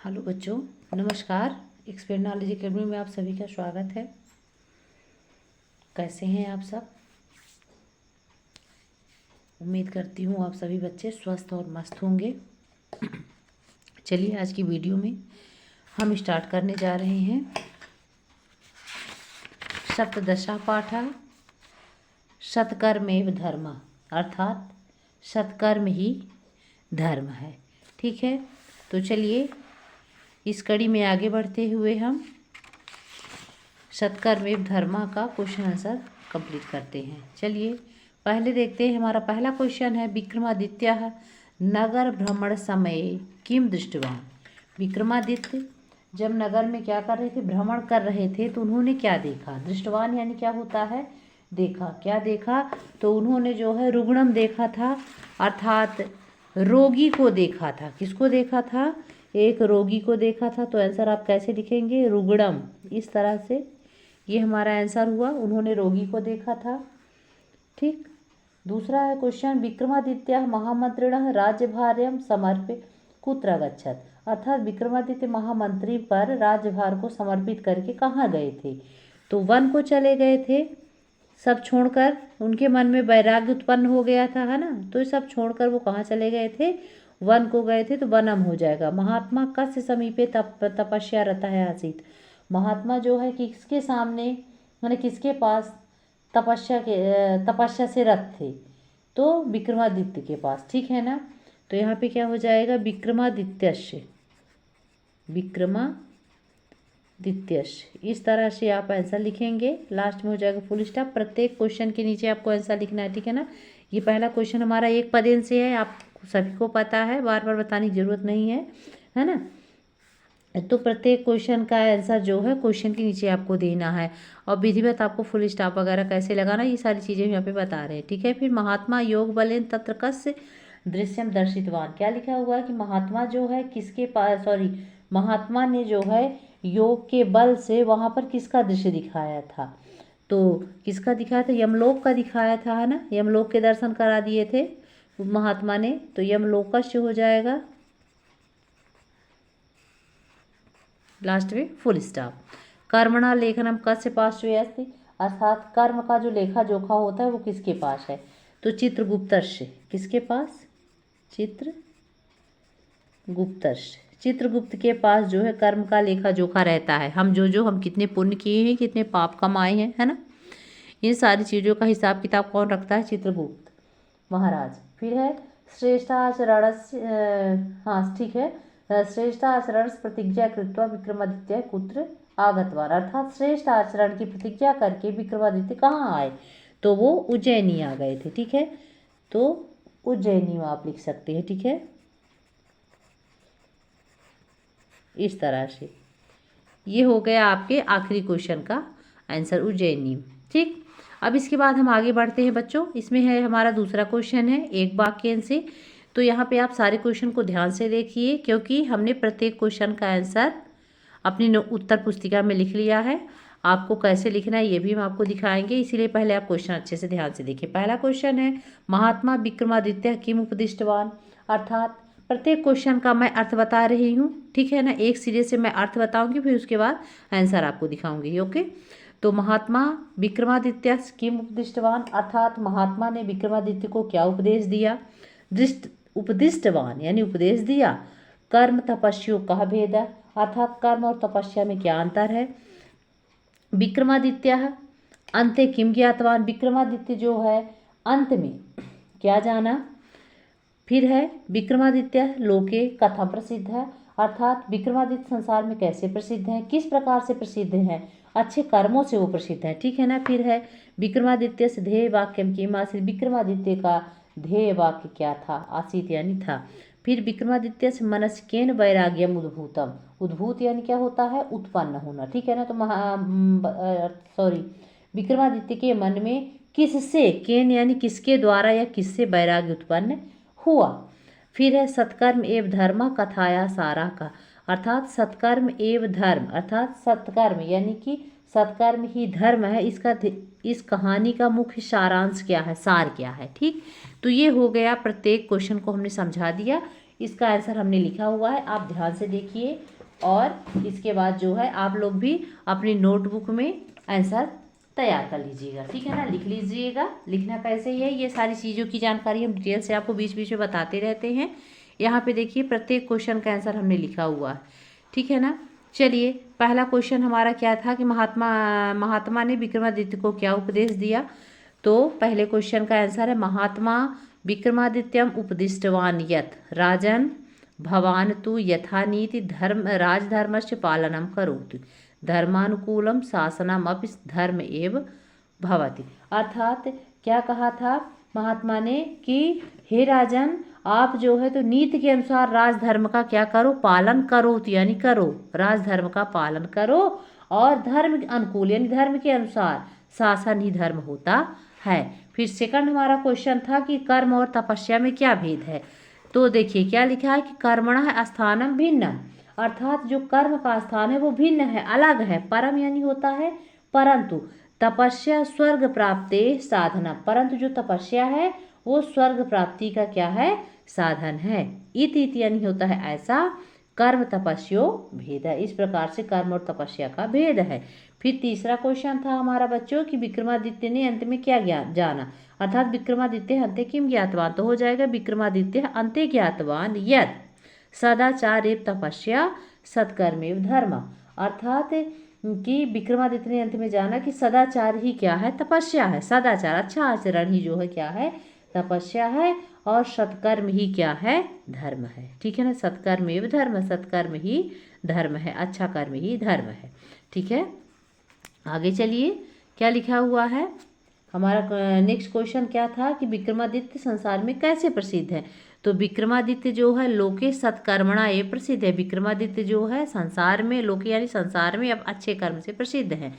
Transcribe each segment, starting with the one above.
Hello बच्चों, नमस्कार। Expand knowledge academy में आप सभी का स्वागत है। कैसे हैं आप सब? उम्मीद करती हूँ आप सभी बच्चे स्वस्थ और मस्त होंगे। चलिए आज की वीडियो में हम स्टार्ट करने जा रहे हैं सप्तदशा पाठ सत्कर्मेव धर्म, अर्थात सत्कर्म ही धर्म है। ठीक है, तो चलिए इस कड़ी में आगे बढ़ते हुए हम सत्कर्मेव धर्म का क्वेश्चन आंसर कंप्लीट करते हैं। चलिए पहले देखते हैं, हमारा पहला क्वेश्चन है विक्रमादित्य नगर भ्रमण समय किम दृष्टवान। विक्रमादित्य जब नगर में क्या कर रहे थे, भ्रमण कर रहे थे, तो उन्होंने क्या देखा। दृष्टवान यानी क्या होता है, देखा। क्या देखा, तो उन्होंने जो है रुग्णम देखा था, अर्थात रोगी को देखा था। किसको देखा था, एक रोगी को देखा था। तो आंसर आप कैसे लिखेंगे, रुग्णम, इस तरह से ये हमारा आंसर हुआ। उन्होंने रोगी को देखा था। ठीक, दूसरा है क्वेश्चन विक्रमादित्य महामंत्रिणः राज्यभार्यं समर्प्य कुत्र गच्छत्, अर्थात विक्रमादित्य महामंत्री पर राज्यभार को समर्पित करके कहाँ गए थे। तो वन को चले गए थे, सब छोड़कर। उनके मन में वैराग्य उत्पन्न हो गया था, है ना। तो ये सब छोड़कर वो कहाँ चले गए थे, वन को गए थे। तो वनम हो जाएगा। महात्मा कस्य समीपे तपस्या रता है आसीत, महात्मा जो है किसके सामने, मैंने किसके पास तपस्या से रत थे, तो विक्रमादित्य के पास। ठीक है ना। तो यहाँ पे क्या हो जाएगा, विक्रमादित्यस्य, इस तरह से आप आंसर लिखेंगे। लास्ट में हो जाएगा फुल स्टॉप। प्रत्येक क्वेश्चन के नीचे आपको आंसर लिखना है। ठीक है ना। ये पहला क्वेश्चन हमारा एक पदेन से है, आप सभी को पता है, बार बार बताने की जरूरत नहीं है ना। तो प्रत्येक क्वेश्चन का आंसर जो है क्वेश्चन के नीचे आपको देना है, और विधिवत आपको फुल स्टॉप वगैरह कैसे लगाना, ये सारी चीज़ें यहाँ पे बता रहे हैं। ठीक है। फिर महात्मा योग बलेन तत्र कस्य दृश्यम दर्शितवान, क्या लिखा हुआ है कि महात्मा जो है किसके पास, महात्मा ने जो है योग के बल से वहाँ पर किसका दृश्य दिखाया था। तो किसका दिखाया था, यमलोक का दिखाया था, है ना। यमलोक के दर्शन करा दिए थे महात्मा ने। तो यमलोकस्य हो जाएगा, लास्ट में फुल स्टॉप। कर्मणा लेखनम कस्य पार्श्वे अस्ति, अर्थात कर्म का जो लेखा जोखा होता है वो किसके पास है, तो चित्रगुप्तस्य। किसके पास, चित्रगुप्त के पास जो है कर्म का लेखा जोखा रहता है। हम हम कितने पुण्य किए हैं, कितने पाप कमाए हैं, है ना। इन सारी चीज़ों का हिसाब किताब कौन रखता है, चित्रगुप्त महाराज। फिर है श्रेष्ठाचरण, हाँ ठीक है, श्रेष्ठ आचरण प्रतिज्ञा कृत्वा विक्रमादित्य कुत्र आगतवान, अर्थात श्रेष्ठ आचरण की प्रतिज्ञा करके विक्रमादित्य कहाँ आए, तो वो उज्जैनी आ गए थे। ठीक है, तो उज्जैनी में आप लिख सकते हैं। ठीक है, इस तरह से ये हो गया आपके आखिरी क्वेश्चन का आंसर, उज्जैनी। ठीक, अब इसके बाद हम आगे बढ़ते हैं बच्चों। इसमें है हमारा दूसरा क्वेश्चन है एक वाक्य से। तो यहाँ पे आप सारे क्वेश्चन को ध्यान से देखिए, क्योंकि हमने प्रत्येक क्वेश्चन का आंसर अपनी उत्तर पुस्तिका में लिख लिया है। आपको कैसे लिखना है ये भी हम आपको दिखाएंगे, इसीलिए पहले आप क्वेश्चन अच्छे से ध्यान से देखिए। पहला क्वेश्चन है महात्मा विक्रमादित्य किम उपदिष्टवान, अर्थात प्रत्येक क्वेश्चन का मैं अर्थ बता रही हूँ। ठीक है ना, एक सिरे से मैं अर्थ बताऊंगी, फिर उसके बाद आंसर आपको दिखाऊंगी। ओके, तो महात्मा विक्रमादित्य किम उपदिष्टवान, अर्थात महात्मा ने विक्रमादित्य को क्या उपदेश दिया। उपदिष्टवान यानी उपदेश दिया। कर्म तपस्या का भेद है, अर्थात कर्म और तपस्या में क्या अंतर है। विक्रमादित्य अंते किम ज्ञातवान, विक्रमादित्य जो है अंत में क्या जाना। फिर है विक्रमादित्य लोके कथम प्रसिद्ध है, अर्थात विक्रमादित्य संसार में कैसे प्रसिद्ध है, किस प्रकार से प्रसिद्ध है, अच्छे कर्मों से वो प्रसिद्ध है। ठीक है ना। फिर है विक्रमादित्य से ध्येय वाक्यम की आसीत, विक्रमादित्य का ध्येय वाक्य क्या था, आसीत यानी था। फिर विक्रमादित्य से मनस्केन वैराग्यम उद्भूतम, उद्भूत यानी क्या होता है, उत्पन्न होना। ठीक है ना। तो विक्रमादित्य के मन में किससे, केन यानी किसके द्वारा या किससे वैराग्य उत्पन्न हुआ। फिर है सत्कर्म एवं धर्म कथाया सारा का, अर्थात सत्कर्म एवं धर्म, अर्थात सत्कर्म यानी कि सत्कर्म ही धर्म है, इस कहानी का मुख्य सारांश क्या है, सार क्या है। ठीक, तो ये हो गया, प्रत्येक क्वेश्चन को हमने समझा दिया, इसका आंसर हमने लिखा हुआ है। आप ध्यान से देखिए, और इसके बाद जो है आप लोग भी अपनी नोटबुक में आंसर तैयार कर लीजिएगा, ठीक है ना। लिख लीजिएगा, लिखना कैसे है ये सारी चीज़ों की जानकारी हम डिटेल से आपको बीच बीच में बताते रहते हैं। यहाँ पे देखिए प्रत्येक क्वेश्चन का आंसर हमने लिखा हुआ है, ठीक है ना। चलिए पहला क्वेश्चन हमारा क्या था कि महात्मा ने विक्रमादित्य को क्या उपदेश दिया। तो पहले क्वेश्चन का आंसर है महात्मा विक्रमादित्यम उपदिष्टवान यत् राजन भवान तु यथा नीति राजधर्मस्य पालनम करोतु धर्मानुकूलम शासनम अपि धर्म एव भवति। अर्थात क्या कहा था महात्मा ने कि हे राजन, आप जो है तो नीति के अनुसार राजधर्म का क्या करो, पालन करो, यानी करो, राजधर्म का पालन करो और धर्म अनुकूल यानी धर्म के अनुसार शासन ही धर्म होता है। फिर सेकंड हमारा क्वेश्चन था कि कर्म और तपस्या में क्या भेद है। तो देखिए क्या लिखा है कि कर्मणः स्थानम भिन्नम, अर्थात जो कर्म का स्थान है वो भिन्न है, अलग है। परम यानी होता है परंतु, तपस्या स्वर्ग प्राप्ति साधना, परंतु जो तपस्या है वो स्वर्ग प्राप्ति का क्या है, साधन है। इति यानी होता है ऐसा, कर्म तपस्यो भेद है। इस प्रकार से कर्म और तपस्या का भेद है। फिर तीसरा क्वेश्चन था हमारा बच्चों कि विक्रमादित्य ने अंत में क्या जाना, अर्थात विक्रमादित्य अंते किम ज्ञातवान। तो हो जाएगा विक्रमादित्य अंते ज्ञातवान यत् सदाचार एव तपस्या सत्कर्मेव धर्म, अर्थात कि विक्रमादित्य ने अंत में जाना कि सदाचार ही क्या है, तपस्या है। सदाचार अच्छा आचरण ही जो है क्या है, तपस्या है और सत्कर्म ही क्या है, धर्म है, ठीक है ना। सत्कर्मेव धर्म, सत्कर्म ही धर्म है, अच्छा कर्म ही धर्म है, ठीक है। आगे चलिए क्या लिखा हुआ है हमारा नेक्स्ट क्वेश्चन क्या था कि विक्रमादित्य संसार में कैसे प्रसिद्ध है। तो विक्रमादित्य जो है लोके सत्कर्मणा ये प्रसिद्ध है। विक्रमादित्य जो है संसार में, लोके यानी संसार में, अब अच्छे कर्म से प्रसिद्ध है।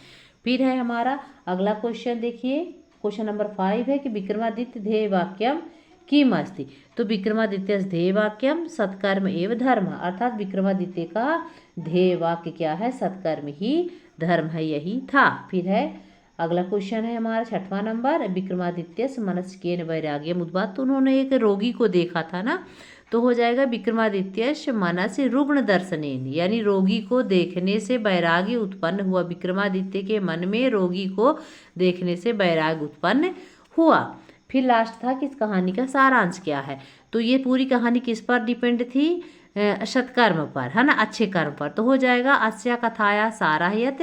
फिर है हमारा अगला क्वेश्चन, देखिए क्वेश्चन नंबर 5 है कि विक्रमादित्य ध्येय वाक्यम किम अस्ति। तो विक्रमादित्य ध्येय वाक्यम सत्कर्म एवं धर्म, अर्थात विक्रमादित्य का ध्येय वाक्य क्या है, सत्कर्म ही धर्म है, यही था। फिर है अगला क्वेश्चन है हमारा 6वां नंबर, विक्रमादित्य मनस्केन वैराग्यम उद्वात। तो उन्होंने एक रोगी को देखा था ना, तो हो जाएगा विक्रमादित्य मनस रुग्ण दर्शनेन, यानी रोगी को देखने से वैराग्य उत्पन्न हुआ। विक्रमादित्य के मन में रोगी को देखने से वैराग्य उत्पन्न हुआ। फिर लास्ट था कि इस कहानी का सारांश क्या है। तो ये पूरी कहानी किस पर डिपेंड थी, सत्कर्म पर, है ना, अच्छे कर्म पर। तो हो जाएगा अस्या कथाया साराह्यत,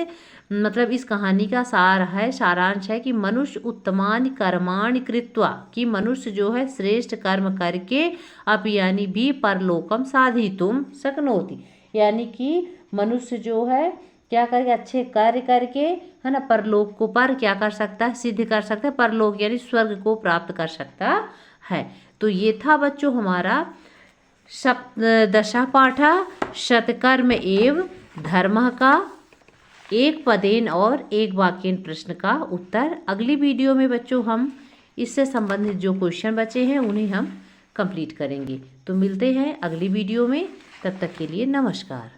मतलब इस कहानी का सार है, सारांश है कि मनुष्य उत्तमानि कर्माणि कृत्वा, कि मनुष्य जो है श्रेष्ठ कर्म करके अब यानी भी परलोकम साधितुम शक्नोति, यानी कि मनुष्य जो है क्या करके, अच्छे कार्य करके, है ना, परलोक को पर क्या कर सकता है, सिद्ध कर सकता है, परलोक यानी स्वर्ग को प्राप्त कर सकता है। तो ये था बच्चों हमारा दशा पाठा सत्कर्म एवं धर्म का एक पदेन और एक वाक्यन प्रश्न का उत्तर। अगली वीडियो में बच्चों हम इससे संबंधित जो क्वेश्चन बचे हैं उन्हें हम कंप्लीट करेंगे। तो मिलते हैं अगली वीडियो में, तब तक के लिए नमस्कार।